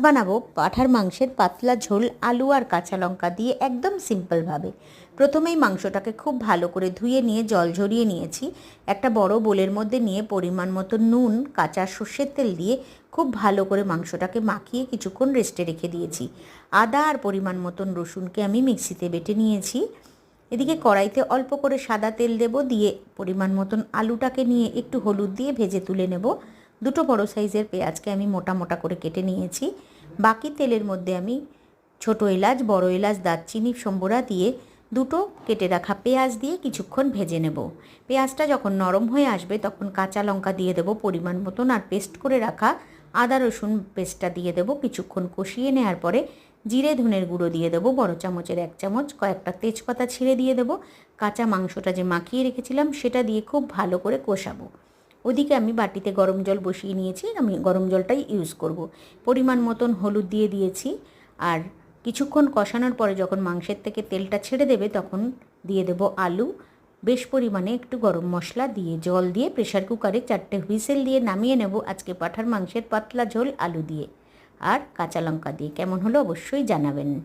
বানাবো পাঁঠার মাংসের পাতলা ঝোল আলু আর কাঁচা লঙ্কা দিয়ে একদম সিম্পলভাবে। প্রথমেই মাংসটাকে খুব ভালো করে ধুয়ে নিয়ে জল ঝরিয়ে নিয়েছি। একটা বড় বোলের মধ্যে নিয়ে পরিমাণ মতো নুন, কাঁচা সর্ষের তেল দিয়ে খুব ভালো করে মাংসটাকে মাখিয়ে কিছুক্ষণ রেস্টে রেখে দিয়েছি। আদা আর পরিমাণ মতন রসুনকে আমি মিক্সিতে বেটে নিয়েছি। এদিকে কড়াইতে অল্প করে সাদা তেল দেব, দিয়ে পরিমাণ মতন আলুটাকে নিয়ে একটু হলুদ দিয়ে ভেজে তুলে নেব। দুটো বড় সাইজের পেঁয়াজকে আমি মোটা মোটা করে কেটে নিয়েছি। বাকি তেলের মধ্যে আমি ছোটো এলাচ, বড় এলাচ, দারচিনি, সম্বরা দিয়ে দুটো কেটে রাখা পেঁয়াজ দিয়ে কিছুক্ষণ ভেজে নেব। পেঁয়াজটা যখন নরম হয়ে আসবে তখন কাঁচা লঙ্কা দিয়ে দেবো পরিমাণ মতন, আর পেস্ট করে রাখা আদা রসুন পেস্টটা দিয়ে দেবো। কিছুক্ষণ কষিয়ে নেওয়ার পরে জিরে ধনের গুঁড়ো দিয়ে দেবো বড় চামচের 1 চামচ, কয়েকটা তেজপাতা ছিঁড়ে দিয়ে দেবো। কাঁচা মাংসটা যে মাখিয়ে রেখেছিলাম সেটা দিয়ে খুব ভালো করে কষাবো। ওদিকে আমি বাটিতে গরম জল বসিয়ে নিয়েছি, আমি গরম জলটাই ইউজ করব। পরিমাণ মতন হলুদ দিয়ে দিয়েছি, আর কিছুক্ষণ কষানোর পরে যখন মাংসের থেকে তেলটা ছেড়ে দেবে তখন দিয়ে দেব আলু। বেশ পরিমাণে একটু গরম মশলা দিয়ে জল দিয়ে প্রেশার কুকারে 4টে হুইসেল দিয়ে নামিয়ে নেব আজকে পাঁঠার মাংসের পাতলা ঝোল আলু দিয়ে আর কাঁচা লঙ্কা দিয়ে। কেমন হলো অবশ্যই জানাবেন।